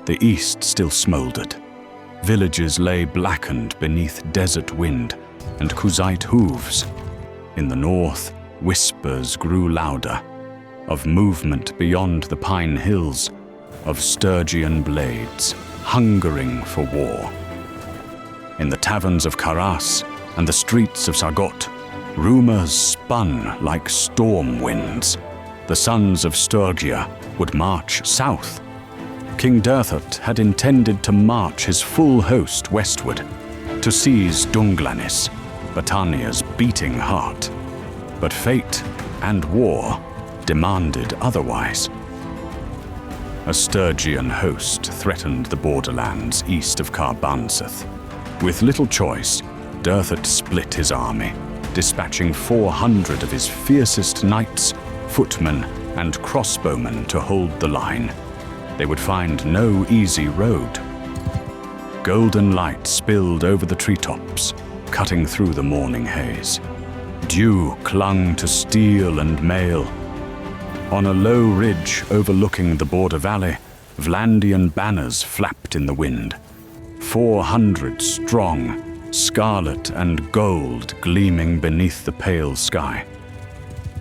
The east still smoldered. Villages lay blackened beneath desert wind and Kuzite hooves. In the north, whispers grew louder, of movement beyond the pine hills, of Sturgian blades, hungering for war. In the taverns of Karas and the streets of Sagot, rumors spun like storm winds. The sons of Sturgia would march south. King Derthot had intended to march his full host westward, to seize Dunglanis, Battania's beating heart. But fate and war demanded otherwise. A Sturgian host threatened the borderlands east of Karbanseth. With little choice, Derthot split his army, dispatching 400 of his fiercest knights, footmen, and crossbowmen to hold the line. They would find no easy road. Golden light spilled over the treetops, cutting through the morning haze. Dew clung to steel and mail. On a low ridge overlooking the border valley, Vlandian banners flapped in the wind. 400 strong, scarlet and gold gleaming beneath the pale sky.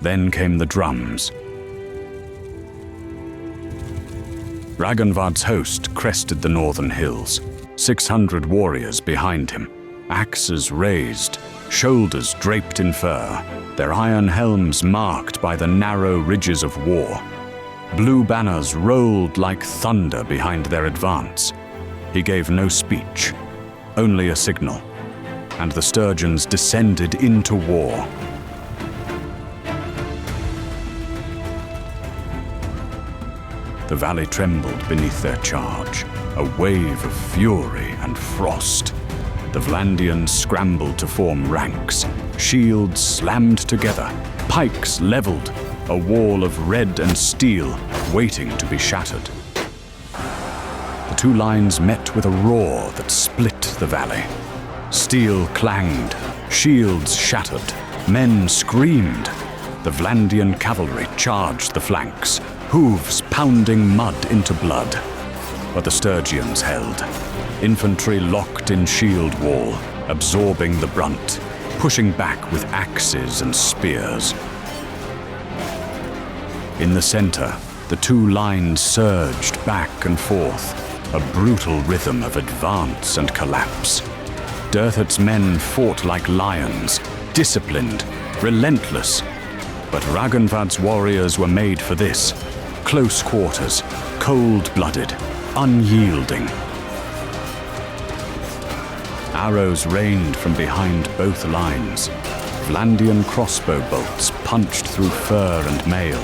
Then came the drums. Ragnvard's host crested the northern hills, 600 warriors behind him, axes raised, shoulders draped in fur, their iron helms marked by the narrow ridges of war. Blue banners rolled like thunder behind their advance. He gave no speech, only a signal, and the Sturgians descended into war. The valley trembled beneath their charge, a wave of fury and frost. The Vlandians scrambled to form ranks, shields slammed together, pikes leveled, a wall of red and steel waiting to be shattered. The two lines met with a roar that split the valley. Steel clanged, shields shattered, men screamed. The Vlandian cavalry charged the flanks, hooves pounding mud into blood. But the Sturgians held. Infantry locked in shield wall, absorbing the brunt, pushing back with axes and spears. In the center, the two lines surged back and forth, a brutal rhythm of advance and collapse. Derthot's men fought like lions, disciplined, relentless. But Ragnvard's warriors were made for this. Close quarters, cold-blooded, unyielding. Arrows rained from behind both lines. Vlandian crossbow bolts punched through fur and mail.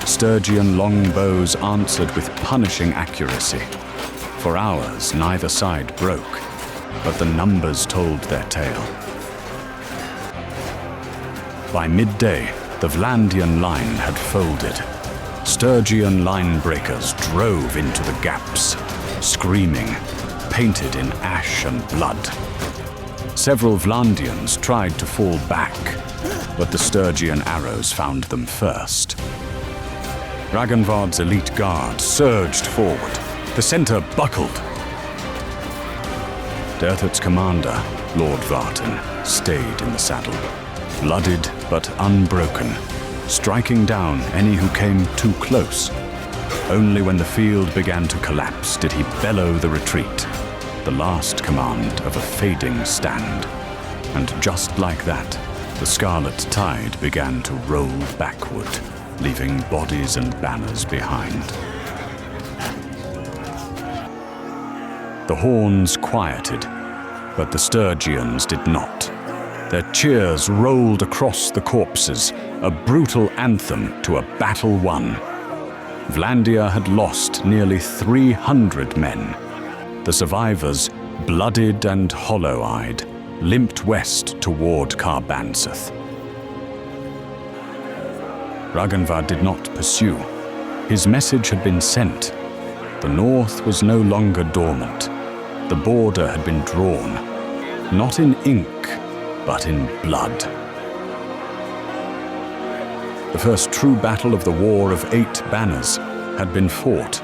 Sturgian longbows answered with punishing accuracy. For hours, neither side broke, but the numbers told their tale. By midday, the Vlandian line had folded. Sturgian line breakers drove into the gaps, screaming, painted in ash and blood. Several Vlandians tried to fall back, but the Sturgian arrows found them first. Ragnvard's elite guard surged forward. The center buckled. Derthot's commander, Lord Vartan, stayed in the saddle, blooded but unbroken, striking down any who came too close. Only when the field began to collapse did he bellow the retreat, the last command of a fading stand. And just like that, the scarlet tide began to roll backward, leaving bodies and banners behind. The horns quieted, but the Sturgians did not. Their cheers rolled across the corpses, a brutal anthem to a battle won. Vlandia had lost nearly 300 men. The survivors, blooded and hollow-eyed, limped west toward Karbanseth. Ragnvard did not pursue. His message had been sent. The north was no longer dormant. The border had been drawn, not in ink, but in blood. The first true battle of the War of 8 Banners had been fought.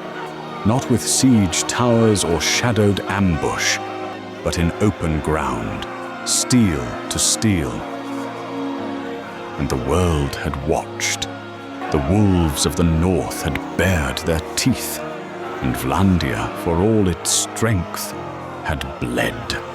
not with siege towers or shadowed ambush, but in open ground, steel to steel. And the world had watched. The wolves of the north had bared their teeth, and Vlandia, for all its strength, had bled.